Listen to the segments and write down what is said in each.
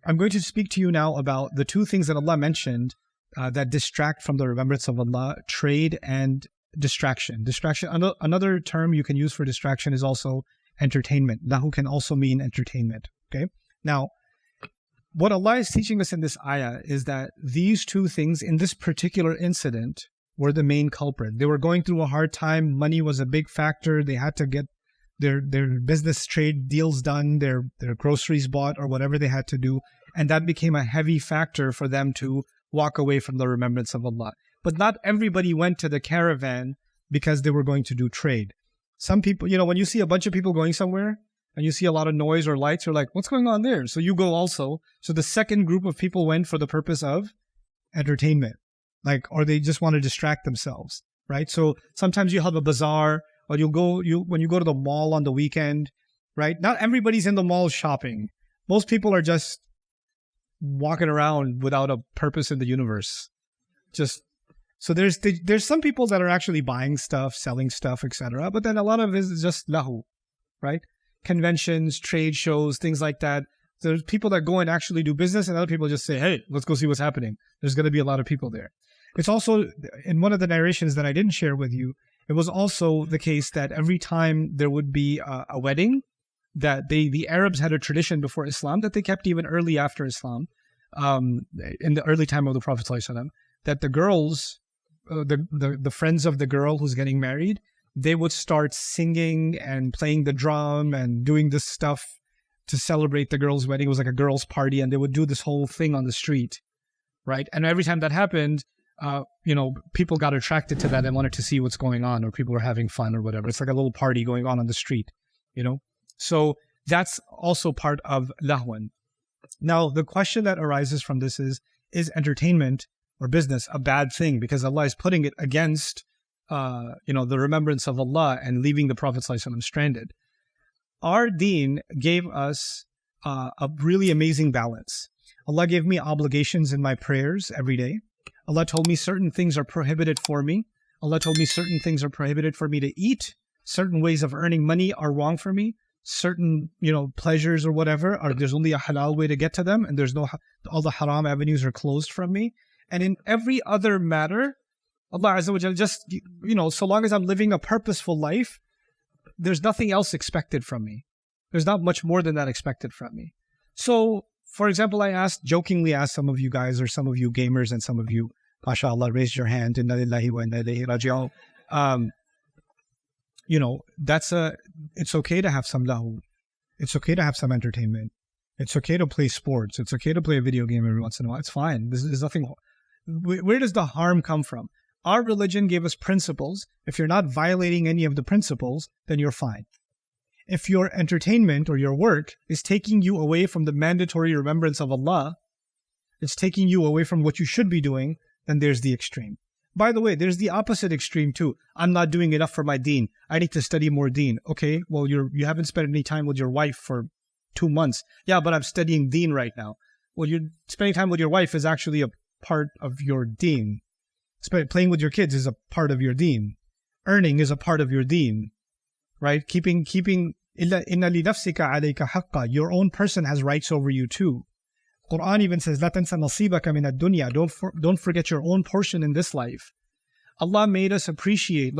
I'm going to speak to you now about the two things that Allah mentioned that distract from the remembrance of Allah: trade and distraction. Distraction. Another term you can use for distraction is also entertainment. Lahu can also mean entertainment. Okay. Now, what Allah is teaching us in this ayah is that these two things in this particular incident were the main culprit. They were going through a hard time. Money was a big factor. They had to get their business trade deals done, their groceries bought, or whatever they had to do. And that became a heavy factor for them to walk away from the remembrance of Allah. But not everybody went to the caravan because they were going to do trade. Some people, when you see a bunch of people going somewhere and you see a lot of noise or lights, you're like, what's going on there? So you go also. So the second group of people went for the purpose of entertainment, or they just want to distract themselves, right? So sometimes you have a bazaar, or when you go to the mall on the weekend, right? Not everybody's in the mall shopping. Most people are just walking around without a purpose in the universe. So there's some people that are actually buying stuff, selling stuff, etc. But then a lot of it is just lahu, right? Conventions, trade shows, things like that. There's people that go and actually do business, and other people just say, hey, let's go see what's happening. There's going to be a lot of people there. It's also, in one of the narrations that I didn't share with you, it was also the case that every time there would be a wedding, that the Arabs had a tradition before Islam that they kept even early after Islam, in the early time of the Prophet ﷺ, that the girls, the friends of the girl who's getting married, they would start singing and playing the drum and doing this stuff to celebrate the girl's wedding. It was like a girl's party, and they would do this whole thing on the street, right? And every time that happened, people got attracted to that and wanted to see what's going on, or people were having fun or whatever. It's like a little party going on the street, So that's also part of lahwan. Now, the question that arises from this is entertainment or business a bad thing? Because Allah is putting it against, the remembrance of Allah and leaving the Prophet ﷺ stranded. Our deen gave us a really amazing balance. Allah gave me obligations in my prayers every day. Allah told me certain things are prohibited for me. Allah told me certain things are prohibited for me to eat. Certain ways of earning money are wrong for me. Certain, pleasures or whatever, there's only a halal way to get to them, and all the haram avenues are closed from me. And in every other matter, Allah Azza wa Jalla just, so long as I'm living a purposeful life, there's nothing else expected from me. There's not much more than that expected from me. So, for example, I jokingly asked some of you guys, or some of you gamers, and some of you, mashallah, raised your hand, inna lillahi wa inna ilayhi raji'un. It's okay to have some lahu. It's okay to have some entertainment. It's okay to play sports. It's okay to play a video game every once in a while. It's fine. There's nothing. Where does the harm come from? Our religion gave us principles. If you're not violating any of the principles, then you're fine. If your entertainment or your work is taking you away from the mandatory remembrance of Allah, it's taking you away from what you should be doing, then there's the extreme. By the way, there's the opposite extreme too. I'm not doing enough for my deen. I need to study more deen. Okay, well, you haven't spent any time with your wife for 2 months. Yeah, but I'm studying deen right now. Well, you're spending time with your wife is actually a part of your deen. Playing with your kids is a part of your deen. Earning is a part of your deen. Right? Keeping inna li nafsika alayka haqqa. Your own person has rights over you too. Quran even says, "La tansa nasibaka min ad-dunya." Don't forget your own portion in this life. Allah made us appreciate,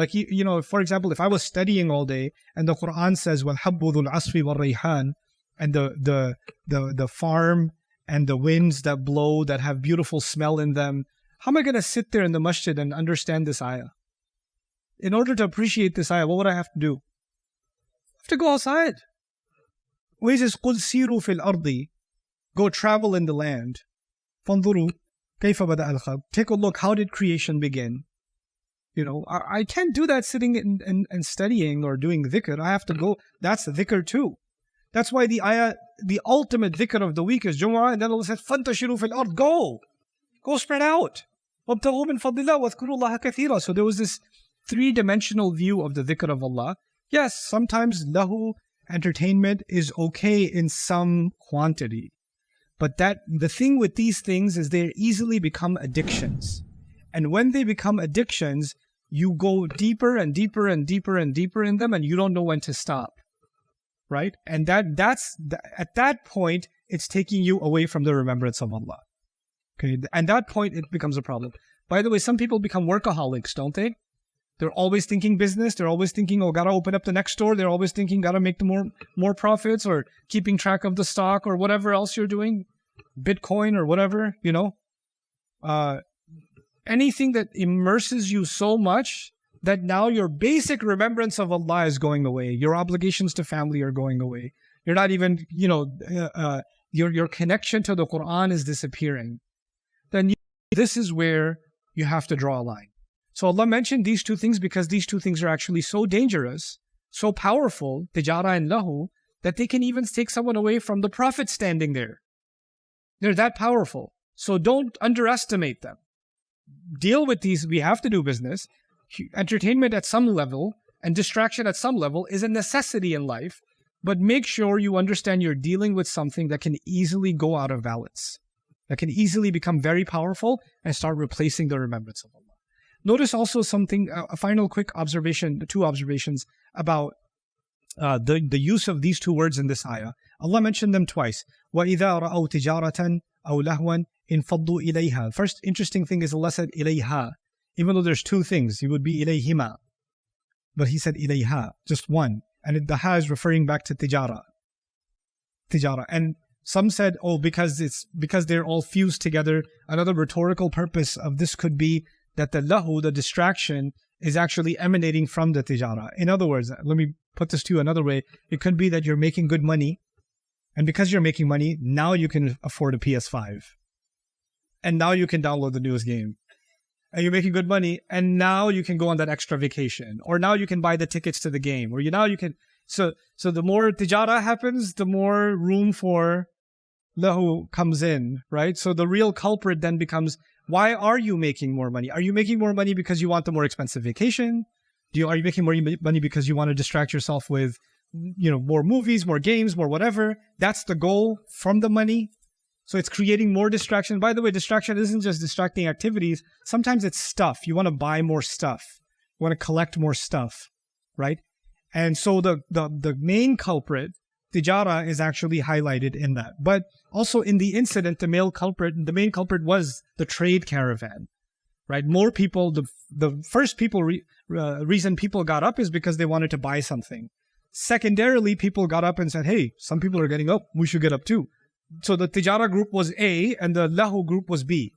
for example, if I was studying all day and the Quran says, "Wal habbu dhul asfi wal rayhan," and the farm and the winds that blow that have beautiful smell in them, how am I going to sit there in the masjid and understand this ayah? In order to appreciate this ayah, what would I have to do? I have to go outside. He says, "Qul siru fil ardi." Go travel in the land. فَانْظُرُوا كَيْفَ بَدَأَ الْخَلْقِ. Take a look, how did creation begin? I can't do that sitting and studying or doing dhikr. I have to go. That's dhikr too. That's why the ayah, the ultimate dhikr of the week is Jumu'ah, and then Allah says, فَانْتَشِرُوا فِي الْأَرْضِ. Go spread out. وَابْتَغُوا مِنْ فَضْلِ اللَّهِ وَاذْكُرُوا اللَّهَ كَثِيرًا. So there was this three-dimensional view of the dhikr of Allah. Yes, sometimes lahu, entertainment, is okay in some quantity. But the thing with these things is they easily become addictions. And when they become addictions, you go deeper and deeper and deeper and deeper in them, and you don't know when to stop. Right? And that's at that point, it's taking you away from the remembrance of Allah. Okay, and that point, it becomes a problem. By the way, some people become workaholics, don't they? They're always thinking business. They're always thinking, oh, gotta open up the next store. They're always thinking, gotta make the more profits, or keeping track of the stock, or whatever else you're doing, Bitcoin or whatever, anything that immerses you so much that now your basic remembrance of Allah is going away. Your obligations to family are going away. You're not even, your connection to the Quran is disappearing. Then this is where you have to draw a line. So Allah mentioned these two things because these two things are actually so dangerous, so powerful, tijara and lahu, that they can even take someone away from the Prophet standing there. They're that powerful. So don't underestimate them. Deal with these. We have to do business. Entertainment at some level and distraction at some level is a necessity in life, but make sure you understand you're dealing with something that can easily go out of balance, that can easily become very powerful and start replacing the remembrance of Allah. Notice also something, a final quick observation, two observations about the use of these two words in this ayah. Allah mentioned them twice. وَإِذَا رَأَوْا تِجَارَةً أَوْ لَهْوًا انفضوا إليها. First interesting thing is Allah said إليها. Even though there's two things, it would be إليهما. But He said إليها, just one. And the ha is referring back to tijara. Tijara. And some said, because they're all fused together. Another rhetorical purpose of this could be that the lahu, the distraction, is actually emanating from the tijara. In other words, let me put this to you another way. It could be that you're making good money, and because you're making money, now you can afford a PS5. And now you can download the newest game. And you're making good money, and now you can go on that extra vacation. Or now you can buy the tickets to the game. Or now you can... So the more tijara happens, the more room for lahu comes in, right? So the real culprit then becomes, why are you making more money? Are you making more money because you want the more expensive vacation? Are you making more money because you want to distract yourself with, more movies, more games, more whatever? That's the goal from the money. So it's creating more distraction. By the way, distraction isn't just distracting activities. Sometimes it's stuff. You want to buy more stuff. You want to collect more stuff, right? And so the main culprit, tijara, is actually highlighted in that. But also in the incident, the main culprit was the trade caravan, right? More people, the first reason people got up is because they wanted to buy something. Secondarily, people got up and said, hey, some people are getting up, we should get up too. So the tijara group was A and the lahu group was B.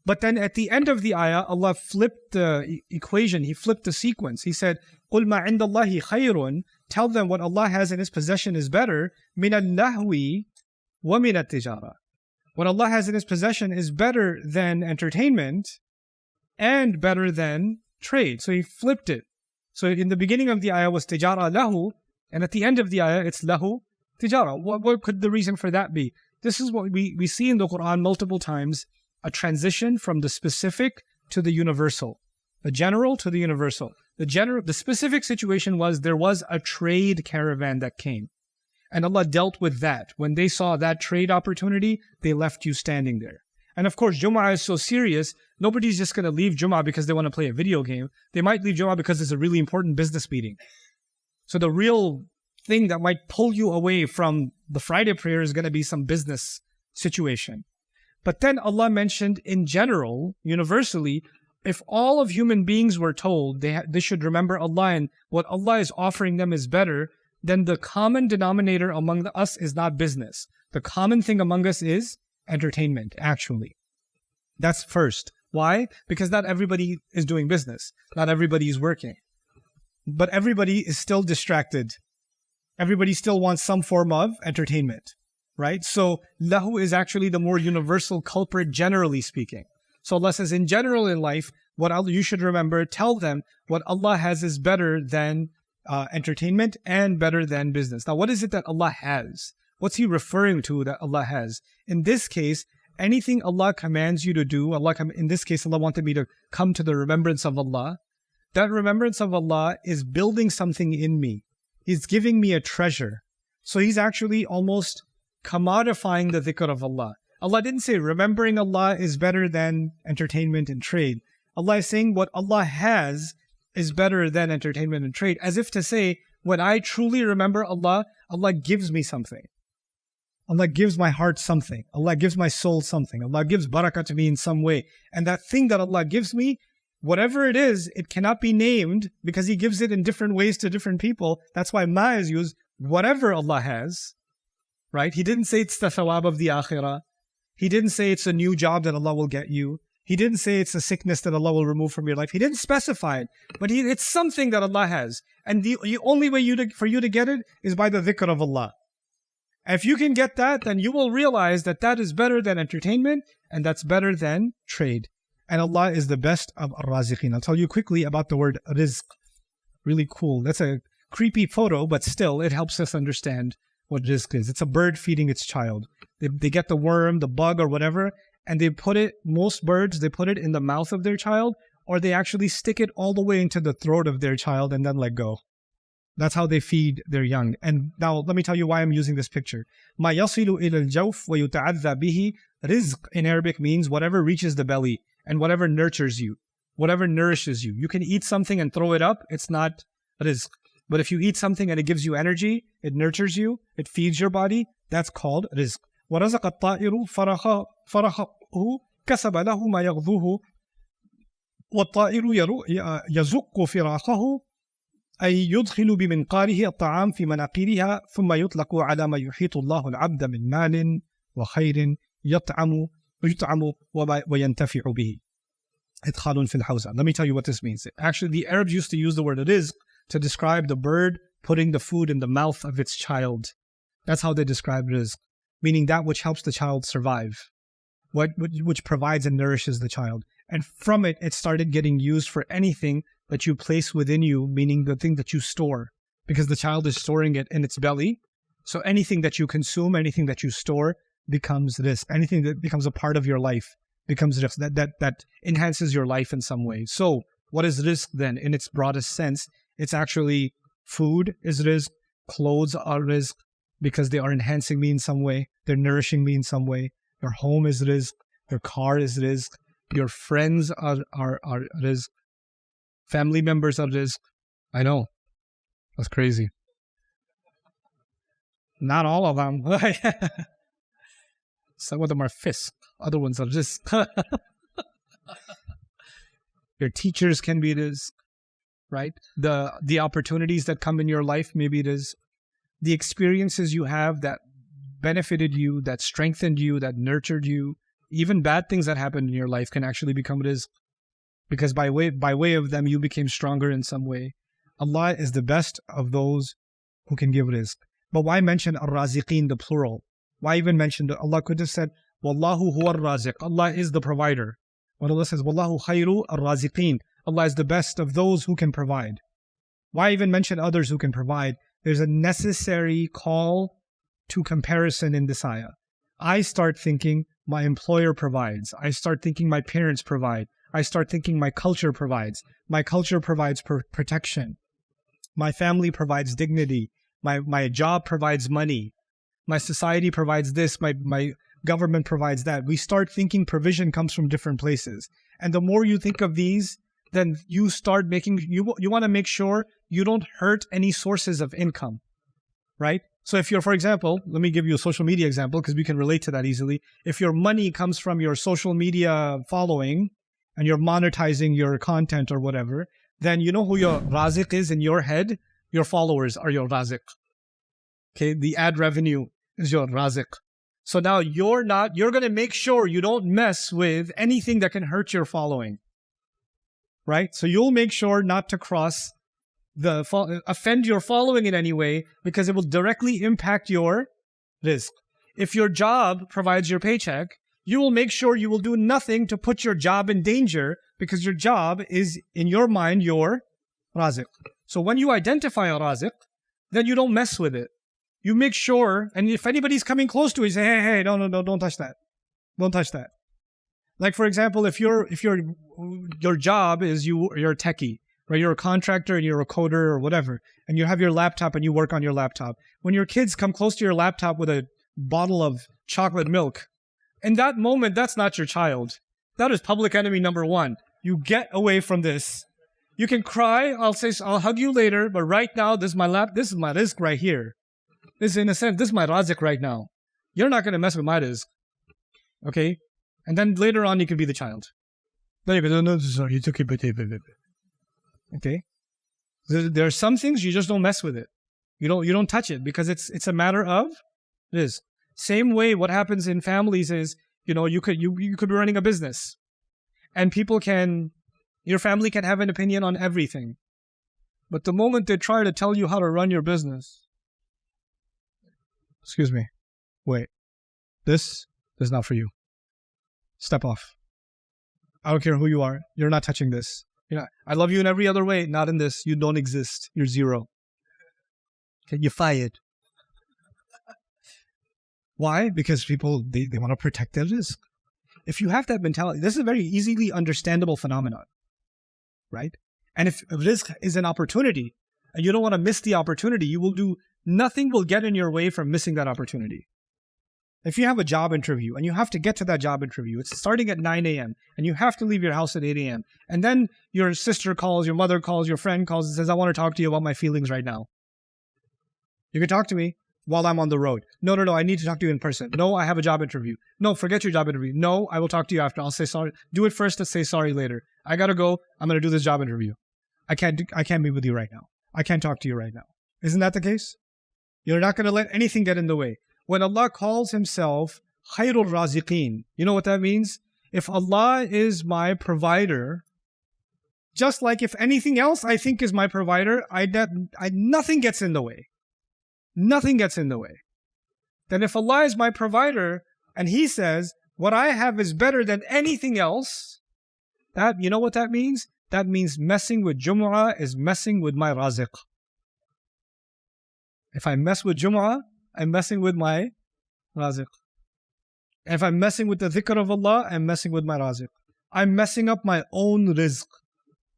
But then at the end of the ayah, Allah flipped the equation. He flipped the sequence. He said, قُلْ مَا عِنْدَ اللَّهِ خَيْرٌ. Tell them what Allah has in His possession is better. مِنَ اللَّهْوِ وَمِنَ التِّجَارَةِ. What Allah has in His possession is better than entertainment and better than trade. So He flipped it. So in the beginning of the ayah was tijara lahu, and at the end of the ayah it's lahu tijara. What could the reason for that be? This is what we see in the Quran multiple times, a transition from the specific to the universal, the general to the universal. The specific situation was there was a trade caravan that came, and Allah dealt with that. When they saw that trade opportunity, they left you standing there. And of course, Jum'ah is so serious, nobody's just going to leave Jum'ah because they want to play a video game. They might leave Jum'ah because it's a really important business meeting. So the real thing that might pull you away from the Friday prayer is going to be some business situation. But then Allah mentioned in general, universally, if all of human beings were told they should remember Allah and what Allah is offering them is better, then the common denominator among us is not business. The common thing among us is entertainment, actually. That's first. Why? Because not everybody is doing business. Not everybody is working. But everybody is still distracted. Everybody still wants some form of entertainment, right? So lahu is actually the more universal culprit, generally speaking. So Allah says, in general in life, you should remember, tell them what Allah has is better than entertainment and better than business. Now, what is it that Allah has? What's He referring to that Allah has? In this case, anything Allah commands you to do, in this case, Allah wanted me to come to the remembrance of Allah. That remembrance of Allah is building something in me. He's giving me a treasure. So He's actually almost commodifying the dhikr of Allah. Allah didn't say remembering Allah is better than entertainment and trade. Allah is saying what Allah has is better than entertainment and trade. As if to say, when I truly remember Allah, Allah gives me something. Allah gives my heart something. Allah gives my soul something. Allah gives barakah to me in some way. And that thing that Allah gives me, whatever it is, it cannot be named because He gives it in different ways to different people. That's why ma is used. Whatever Allah has, right? He didn't say it's the thawab of the akhirah. He didn't say it's a new job that Allah will get you. He didn't say it's a sickness that Allah will remove from your life. He didn't specify it. But it's something that Allah has. And the only way for you to get it is by the dhikr of Allah. If you can get that, then you will realize that that is better than entertainment and that's better than trade. And Allah is the best of ar-raziqeen. I'll tell you quickly about the word rizq. Really cool. That's a creepy photo, but still it helps us understand what rizq is. It's a bird feeding its child. They get the worm, the bug or whatever, and they put it, most birds, they put it in the mouth of their child, or they actually stick it all the way into the throat of their child and then let go. That's how they feed their young. And now let me tell you why I'm using this picture. مَا يَصِلُ إِلَى الْجَوْفِ وَيُتَعَذَّى بِهِ. Rizq in Arabic means whatever reaches the belly and whatever nurtures you, whatever nourishes you. You can eat something and throw it up, it's not rizq. But if you eat something and it gives you energy, it nurtures you, it feeds your body, that's called rizq. وَرَزَقَ الطَّائِرُ فَرَخَهُ كَسَبَ لَهُ مَا يَغْذُوهُ وَالطَّائِرُ يَزُقُّ فِرَاخَهُ أي يدخل بمنقاره الطعام في مناقيرها ثم يطلق على ما يحيط الله العبد من مال وخير يطعم وينتفع به. إدخال في الحوزة. Let me tell you what this means. Actually, the Arabs used to use the word rizq to describe the bird putting the food in the mouth of its child. That's how they describe rizq, meaning that which helps the child survive, which provides and nourishes the child. And from it, it started getting used for anything that you place within you, meaning the thing that you store, because the child is storing it in its belly. So anything that you consume, anything that you store becomes rizq. Anything that becomes a part of your life becomes rizq. That enhances your life in some way. So what is rizq then? In its broadest sense, it's actually food is rizq, clothes are rizq, because they are enhancing me in some way, they're nourishing me in some way. Your home is rizq, your car is rizq, your friends are rizq, family members are rizq. I know, that's crazy. Not all of them. Some of them are fisq, other ones are rizq. Your teachers can be rizq, right? The opportunities that come in your life, maybe it is the experiences you have that benefited you, that strengthened you, that nurtured you. Even bad things that happened in your life can actually become rizq, because by way of them you became stronger in some way. Allah is the best of those who can give rizq. But why mention ar-raziqeen, the plural? Why even mention that? Allah could have said wallahu huwa ar-raziq. Allah is the provider. When Allah says wallahu khayru ar-raziqeen, Allah is the best of those who can provide. Why even mention others who can provide? There's a necessary call to comparison in this ayah. I start thinking my employer provides. I start thinking my parents provide. I start thinking my culture provides. My culture provides protection. My family provides dignity. My job provides money. My society provides this. My government provides that. We start thinking provision comes from different places. And the more you think of these, then you start making, you want to make sure you don't hurt any sources of income, right? So if you're, for example, let me give you a social media example because we can relate to that easily. If your money comes from your social media following and you're monetizing your content or whatever, then you know who your raziq is in your head? Your followers are your raziq. Okay, the ad revenue is your raziq. So now you're going to make sure you don't mess with anything that can hurt your following. Right? So you'll make sure not to offend your following in any way, because it will directly impact your rizq. If your job provides your paycheck, you will make sure you will do nothing to put your job in danger, because your job is, in your mind, your raziq. So when you identify a raziq, then you don't mess with it. You make sure, and if anybody's coming close to it, you say, hey, no, don't touch that. Don't touch that. Like, for example, if your job is you're a techie, right? You're a contractor and you're a coder or whatever, and you have your laptop and you work on your laptop. When your kids come close to your laptop with a bottle of chocolate milk, in that moment, that's not your child. That is public enemy number one. You get away from this. You can cry. I'll hug you later, but right now, this is my rizq right here. This is, in a sense, this is my raziq right now. You're not going to mess with my rizq. Okay? And then later on, you could be the child. Then you go, no, sorry, it's okay. Okay? There are some things you just don't mess with it. You don't touch it because it's a matter of rizq. Same way, what happens in families is, you could be running a business, and your family can have an opinion on everything. But the moment they try to tell you how to run your business, excuse me, wait, this is not for you. Step off. I don't care who you are. You're not touching this. I love you in every other way. Not in this. You don't exist. You're zero. Okay, you're fired. Why? Because people, they want to protect their risk. If you have that mentality, this is a very easily understandable phenomenon, right? And if risk is an opportunity and you don't want to miss the opportunity, nothing will get in your way from missing that opportunity. If you have a job interview and you have to get to that job interview, it's starting at 9 a.m. and you have to leave your house at 8 a.m. And then your sister calls, your mother calls, your friend calls and says, I want to talk to you about my feelings right now. You can talk to me while I'm on the road. No, I need to talk to you in person. No, I have a job interview. No, forget your job interview. No, I will talk to you after. I'll say sorry. Do it first and say sorry later. I got to go. I'm going to do this job interview. I can't be with you right now. I can't talk to you right now. Isn't that the case? You're not going to let anything get in the way. When Allah calls Himself Khairul Raziqeen, you know what that means? If Allah is my provider, just like if anything else I think is my provider, nothing gets in the way. Nothing gets in the way. Then if Allah is my provider and He says, what I have is better than anything else, you know what that means? That means messing with Jumu'ah is messing with my Raziq. If I mess with Jumu'ah, I'm messing with my Raziq. And if I'm messing with the dhikr of Allah, I'm messing with my Raziq. I'm messing up my own rizq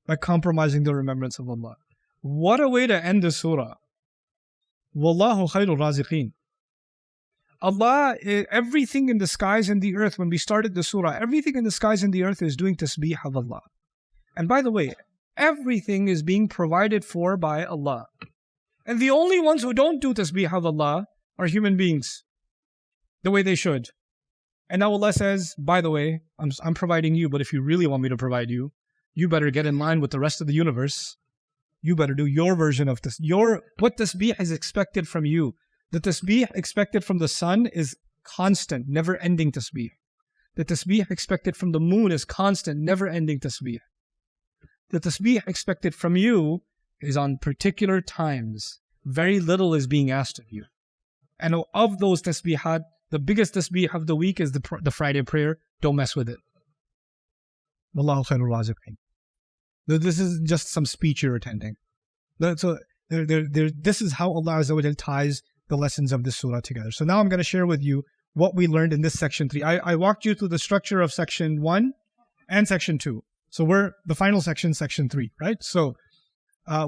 by compromising the remembrance of Allah. What a way to end the surah. Wallahu khairul raziqeen. Allah, everything in the skies and the earth, when we started the surah, everything in the skies and the earth is doing tasbih of Allah. And by the way, everything is being provided for by Allah. And the only ones who don't do tasbih of Allah are human beings, the way they should. And now Allah says, by the way, I'm providing you, but if you really want me to provide you, you better get in line with the rest of the universe. You better do your version of this. What tasbih is expected from you. The tasbih expected from the sun is constant, never-ending tasbih. The tasbih expected from the moon is constant, never-ending tasbih. The tasbih expected from you is on particular times. Very little is being asked of you. And of those tasbihat, the biggest tasbih of the week is the Friday prayer. Don't mess with it. Wallahu khairul raziqeen. This is just some speech you're attending. So this is how Allah Azza wa Jal ties the lessons of this surah together. So now I'm going to share with you what we learned in this section 3. I walked you through the structure of section 1 and section 2. So we're the final section, section 3, right? So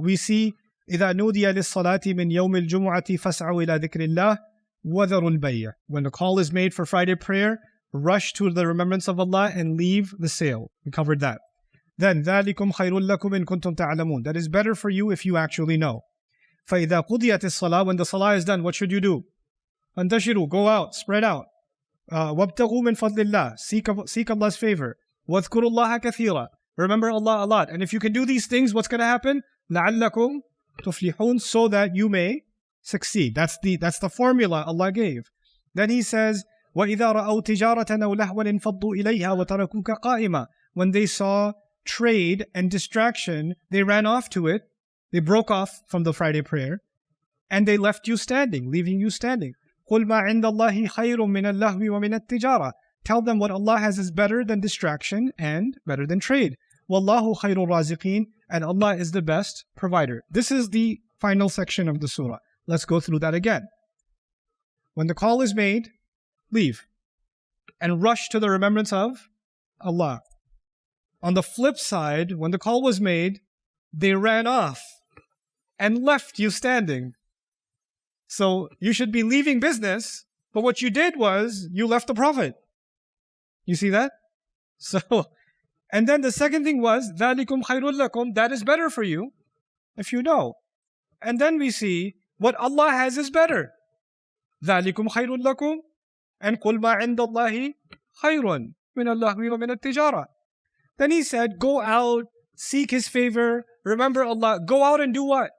we see إِذَا نُودِيَ لِلصَّلَاةِ مِنْ يَوْمِ الْجُمُعَةِ فَاسْعَوْا إِلَى ذِكْرِ اللَّهِ وَذَرُوا الْبَيْعَ. When the call is made for Friday prayer, rush to the remembrance of Allah and leave the sale. We covered that. Then ذَلِكُمْ خَيْرٌ لَكُمْ إِن كُنْتُمْ تَعْلَمُونَ. That is better for you if you actually know. فَإِذَا قُضِيَتِ الصَّلَاةِ. When the salah is done, what should you do? فَانْتَشِرُوا. Go out, spread out. وَابْتَغُوا مِنْ فَضْلِ اللَّهِ. Seek Allah's favor. وَاذْكُرُوا اللَّهَ كَثِيرًا. Remember Allah a lot. And if you can do these things, what's going to happen? لَعَلَّكُمْ تُفْلِحُونَ. So that you may succeed. That's the formula Allah gave. Then He says, وَإِذَا رَأَوْا تِجَارَةً أَوْ لَهْوًا انْفَضُّوا إِلَيْهَا وَتَرَكُوكَ قَائِمًا. When they saw trade and distraction, they ran off to it. They broke off from the Friday prayer and they left you standing, leaving you standing. قُلْ مَا عِنْدَ اللَّهِ خَيْرٌ مِنَ اللَّهْوِ وَمِنَ التِّجَارَةِ. Tell them what Allah has is better than distraction and better than trade. وَاللَّهُ خَيْرُ الرَّازِقِينَ. And Allah is the best provider. This is the final section of the surah. Let's go through that again. When the call is made, leave and rush to the remembrance of Allah. On the flip side, when the call was made, they ran off and left you standing. So you should be leaving business, but what you did was you left the Prophet. You see that? So, and then the second thing was, ذَلِكُمْ خَيْرٌ لَكُمْ. That is better for you, if you know. And then we see what Allah has is better. ذَلِكُمْ خَيْرٌ لَكُمْ And قُلْ مَا عِنْدَ اللَّهِ خَيْرٌ مِنَ اللَّهْوِ وَمِنَ التِّجَارَةِ. Then he said, go out, seek His favor, remember Allah. Go out and do what?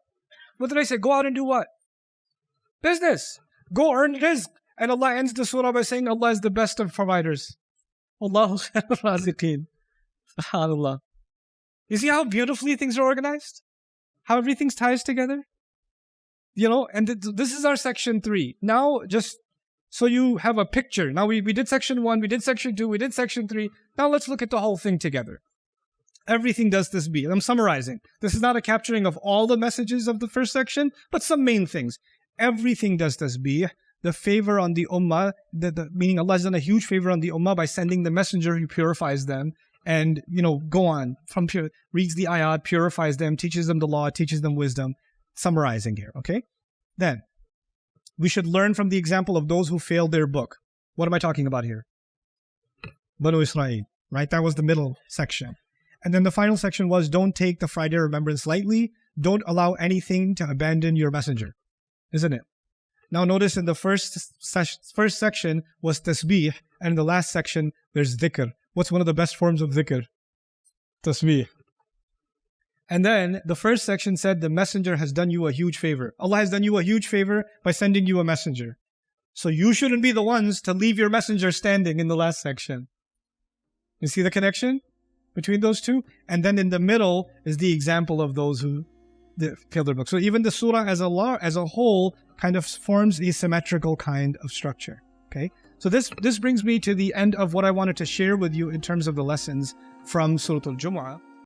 What did I say? Go out and do what? Business. Go earn rizq. And Allah ends the surah by saying Allah is the best of providers. Allahu khairur raziqeen. SubhanAllah. You see how beautifully things are organized? How everything ties together? You know, and this is our section 3. Now, just so you have a picture. Now, we did section 1, we did section 2, we did section 3. Now, let's look at the whole thing together. Everything does tasbih. I'm summarizing. This is not a capturing of all the messages of the first section, but some main things. Everything does tasbih. The favor on the ummah, meaning Allah has done a huge favor on the ummah by sending the messenger who purifies them. And, go on, reads the ayat, purifies them, teaches them the law, teaches them wisdom. Summarizing here, okay? Then, we should learn from the example of those who failed their book. What am I talking about here? Banu Israel, right? That was the middle section. And then the final section was, don't take the Friday remembrance lightly. Don't allow anything to abandon your messenger. Isn't it? Now notice in the first section was tasbih, and in the last section, there's dhikr. What's one of the best forms of dhikr? Tasbih. And then the first section said the messenger has done you a huge favor. Allah has done you a huge favor by sending you a messenger. So you shouldn't be the ones to leave your messenger standing in the last section. You see the connection between those two? And then in the middle is the example of those who failed their book. So even the surah as a whole kind of forms a symmetrical kind of structure. Okay? So this brings me to the end of what I wanted to share with you in terms of the lessons from Surah Al-Jumu'ah.